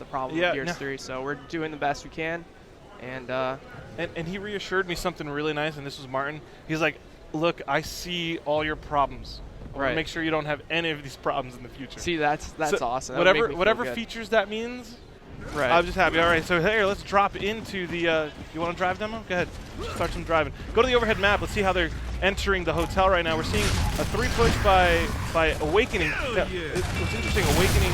problem with Gears 3. So we're doing the best we can. And he reassured me something really nice, and this was Martin. He's like, look, I see all your problems. I want to make sure you don't have any of these problems in the future. See, that's so awesome. Whatever features that means, I'm just happy. All right, so here, let's drop into the, you want to drive demo? Go ahead. Start some driving. Go to the overhead map. Let's see how they're entering the hotel right now. We're seeing a 3-push by Awakening. What's interesting, Awakening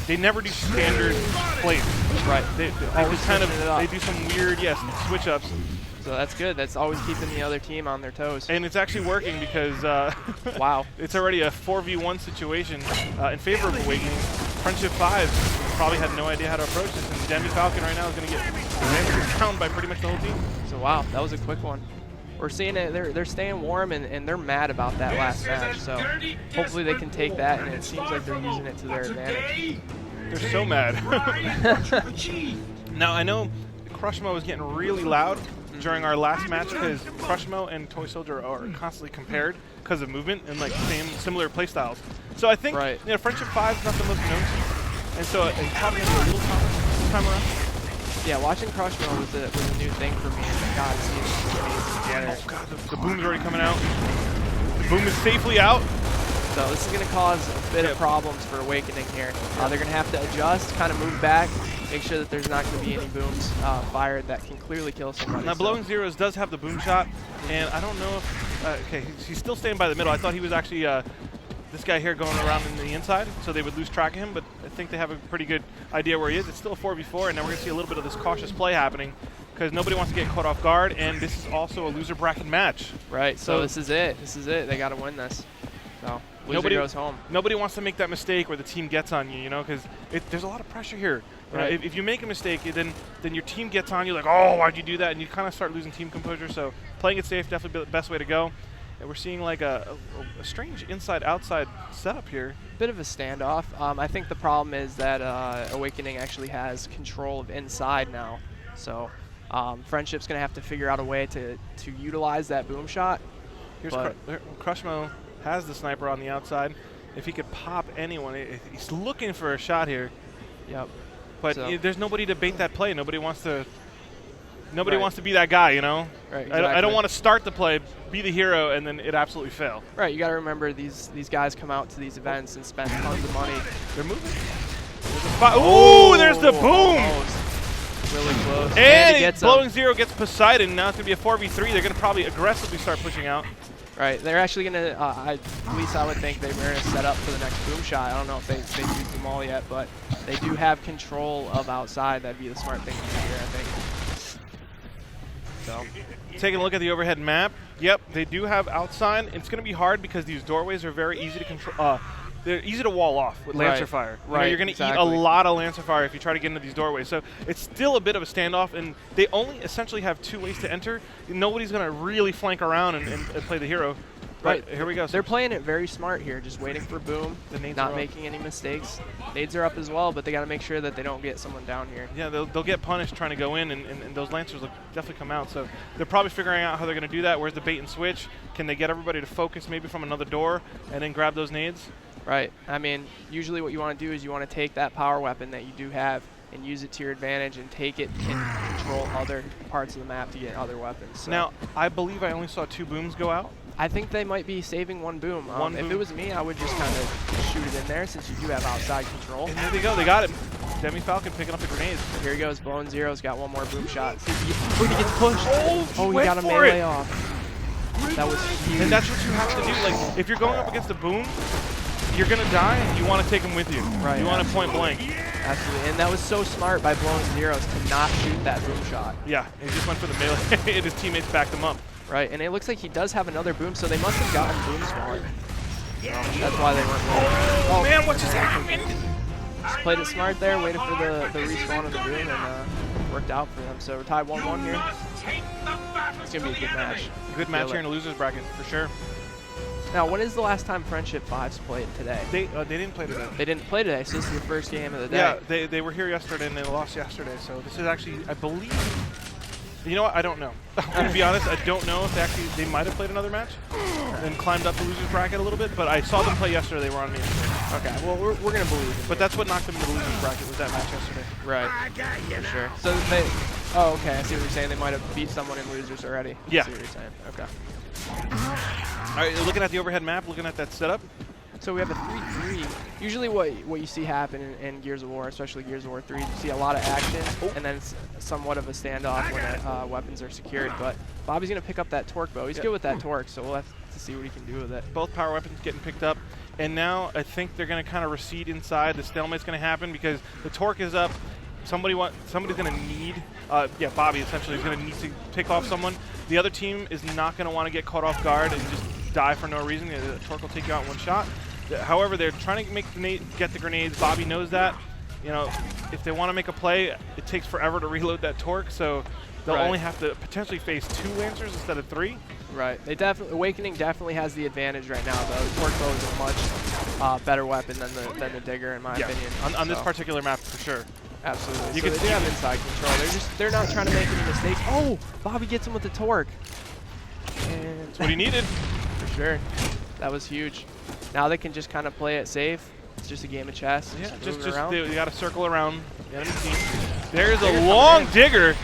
they never do standard plays. Right. They do some weird, switch ups. So that's good. That's always keeping the other team on their toes. And it's actually working because wow, it's already a 4v1 situation in favor of Awakening. Friendship 5 probably had no idea how to approach this, and Demi Falcon right now is going to get down by pretty much the whole team. So wow, that was a quick one. We're seeing it. They're staying warm, and they're mad about that last match. So hopefully they can take that, and it seems like they're using it to their advantage. They're so mad. Now I know Crushmo was getting really loud during our last match because Crushmo and Toy Soldier are constantly compared because of movement and like similar playstyles. So I think Friendship 5 is not the most known team, and so it's probably going to be a little tougher this time around. Yeah, watching Crushmo was a new thing for me, and God, it's amazing together. Oh God, the boom's already coming out. The boom is safely out. So this is going to cause a bit of problems for Awakening here. They're going to have to adjust, kind of move back, make sure that there's not going to be any booms fired that can clearly kill somebody. Now, Blowing Zeros does have the boom shot, and I don't know if... okay, he's still staying by the middle. I thought he was actually this guy here going around in the inside, so they would lose track of him, but I think they have a pretty good idea where he is. It's still a 4v4, and now we're going to see a little bit of this cautious play happening because nobody wants to get caught off guard, and this is also a loser bracket match. Right, so this is it. This is it. They got to win this. So loser goes home. Nobody wants to make that mistake where the team gets on you, because there's a lot of pressure here. Right. If you make a mistake, then your team gets on you like, oh, why'd you do that? And you kind of start losing team composure. So playing it safe definitely the best way to go. And we're seeing like a strange inside-outside setup here. Bit of a standoff. I think the problem is that Awakening actually has control of inside now. So Friendship's going to have to figure out a way to utilize that boom shot. Here's Crushmo has the sniper on the outside. If he could pop anyone, he's looking for a shot here. Yep. But there's nobody to bait that play. Nobody wants to. Nobody wants to be that guy, Right. Exactly. I don't want to start the play, be the hero, and then it absolutely fail. Right. You got to remember these guys come out to these events and spend tons of money. They're moving. Ooh, there's the boom. Really close. And Blowing Zero gets Poseidon. Now it's going to be a 4v3. They're going to probably aggressively start pushing out. Right. They're actually going to, at least I would think they were going to set up for the next boom shot. I don't know if they've used them all yet, but they do have control of outside. That'd be the smart thing to do here, I think. So, taking a look at the overhead map. Yep, they do have outside. It's going to be hard because these doorways are very easy to control. They're easy to wall off with Lancer Fire. Right. You're going to eat a lot of Lancer Fire if you try to get into these doorways. So it's still a bit of a standoff, and they only essentially have 2 ways to enter. Nobody's going to really flank around and play the hero. Right. But here we go. They're playing it very smart here, just waiting for boom, not making any mistakes. Nades are up as well, but they got to make sure that they don't get someone down here. Yeah, they'll get punished trying to go in, and those Lancers will definitely come out. So they're probably figuring out how they're going to do that. Where's the bait and switch? Can they get everybody to focus maybe from another door and then grab those nades? Right. I mean, usually what you want to do is you want to take that power weapon that you do have and use it to your advantage and take it and control other parts of the map to get other weapons. So now, I believe I only saw 2 booms go out. I think they might be saving one boom. If it was me, I would just kind of shoot it in there since you do have outside control. And there they go. They got it. Demi Falcon picking up the grenades. Here he goes. Blowing Zero's got one more boom shot. See if he gets pushed. Oh, he got a melee off. That was huge. And that's what you have to do. Like, if you're going up against a boom, you're going to die, and you want to take him with you. Right. You want to point blank. Absolutely. And that was so smart by Blowing Zeros to not shoot that boom shot. Yeah. He just went for the melee, and his teammates backed him up. Right. And it looks like he does have another boom, so they must have gotten boom spawn. That's why they weren't rolling. Oh, man, what just happened? Just played it smart there, waited for the respawn of the boom, and worked out for them. So we're tied 1-1 here. It's going to be a good match. Good match here in the loser's bracket, for sure. Now, when is the last time Friendship 5's played today? They didn't play today. They didn't play today, so this is your first game of the day. Yeah, they were here yesterday, and they lost yesterday. So this is actually, I believe, You know what? I don't know. To be honest, I don't know if they might have played another match and climbed up the losers bracket a little bit, but I saw them play yesterday. They were on me. Okay, well, we're going to believe it. But that's what knocked them into the losers bracket was that match yesterday. Right, for sure. So they, oh, okay, I see what you're saying. They might have beat someone in losers already. Yeah. I see what you're saying. Okay. All right, looking at the overhead map, looking at that setup. So we have a 3-3. Usually what you see happen in Gears of War, especially Gears of War 3, you see a lot of action, and then it's somewhat of a standoff when weapons are secured. But Bobby's going to pick up that torque bow. He's good with that torque, so we'll have to see what he can do with it. Both power weapons getting picked up. And now I think they're going to kind of recede inside. The stalemate's going to happen because the torque is up. Somebody's going to need, Bobby essentially is going to need to pick off someone. The other team is not going to want to get caught off guard and just die for no reason. The torque will take you out in one shot. However, they're trying to get the grenades. Bobby knows that. You know, if they want to make a play, it takes forever to reload that torque, so they'll only have to potentially face 2 Lancers instead of 3. Right. Awakening definitely has the advantage right now, though. The torque bow is a much better weapon than the digger, in my opinion. On this particular map, for sure. Absolutely. They do have inside control. They're not trying to make any mistakes. Oh, Bobby gets him with the torque. And that's what he needed. For sure. That was huge. Now they can just kind of play it safe. It's just a game of chess. Yeah, you got to circle around the enemy team. There's a long digger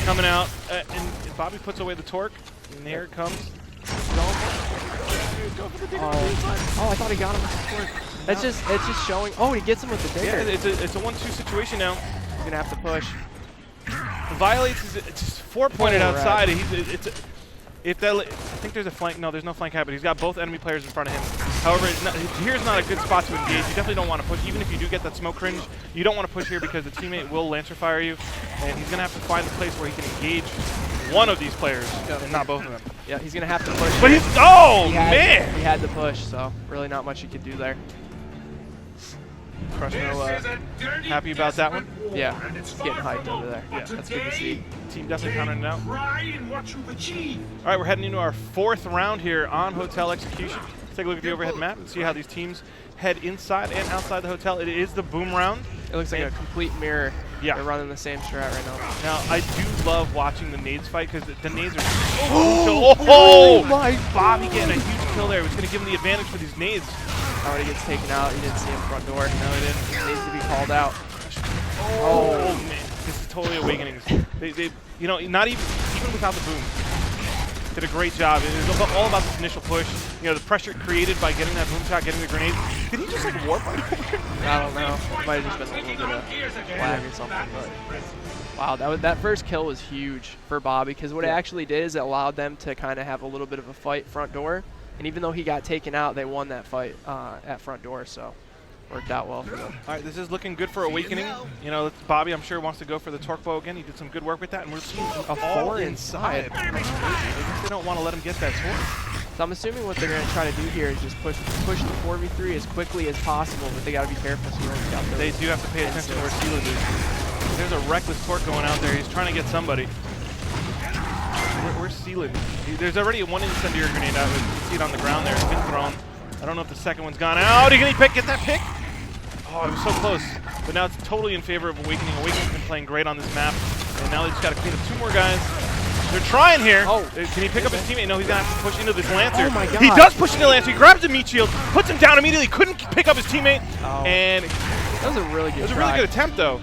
coming out, and Bobby puts away the torque, and there it comes. Go for the digger. Oh, I thought he got him with the torque. It's just showing. Oh, he gets him with the digger. Yeah, it's a 1-2 situation now. He's gonna have to push. Violates is just 4-pointed outside. I think there's a flank. No, there's no flank habit. He's got both enemy players in front of him. However, here's not a good spot to engage. You definitely don't want to push. Even if you do get that smoke cringe, you don't want to push here because the teammate will Lancer fire you, and he's going to have to find a place where he can engage one of these players and not both of them. Yeah, he's going to have to push. But man! He had to push, so really not much he could do there. Crushno, happy about that one? Yeah, he's getting hyped over there. Yeah, that's good to see. Team definitely counting it out. All right, we're heading into our 4th round here on Hotel Execution. Let's take a look at the overhead map and see how these teams head inside and outside the hotel. It is the boom round. It looks like a complete mirror. Yeah. They're running the same strat right now. Now, I do love watching the nades fight because the nades are so crucial. Oh my! Bobby getting a huge kill there. It was going to give him the advantage for these nades. Oh, he gets taken out. He didn't see him front door. No, he didn't. He needs to be called out. Oh man, this is totally Awakenings. They you know, not even without the boom, did a great job. It was all about this initial push. You know, the pressure created by getting that boom shot, getting the grenade. Did he just like warp? I don't know. It might have just been a little bit of lag or something. But wow, that first kill was huge for Bobby because what it actually did is it allowed them to kind of have a little bit of a fight front door. And even though he got taken out, they won that fight at front door, so worked out well for them. All right, this is looking good for Awakening. You know, Bobby, I'm sure, wants to go for the torque bow again. He did some good work with that, and we're seeing a 4 inside. I guess they don't want to let him get that torque. So I'm assuming what they're going to try to do here is just push the 4v3 as quickly as possible, but they got to be careful. So they do have to pay attention to where Sealand is. There's a reckless torque going out there. He's trying to get somebody. Where's Sealand? There's already one incendiary grenade out. You can see it on the ground there. It's been thrown. I don't know if the second one's gone out. Can he get that pick? Oh, it was so close. But now it's totally in favor of Awakening. Awakening's been playing great on this map. And now they just got to clean up 2 more guys. They're trying here. Oh, can he pick up his teammate? No, he's going to have to push into this Lancer. Oh my God. He does push into the Lancer. He grabs the meat shield, puts him down immediately. Couldn't pick up his teammate. Oh. And that was a really good It was a really good attempt, though.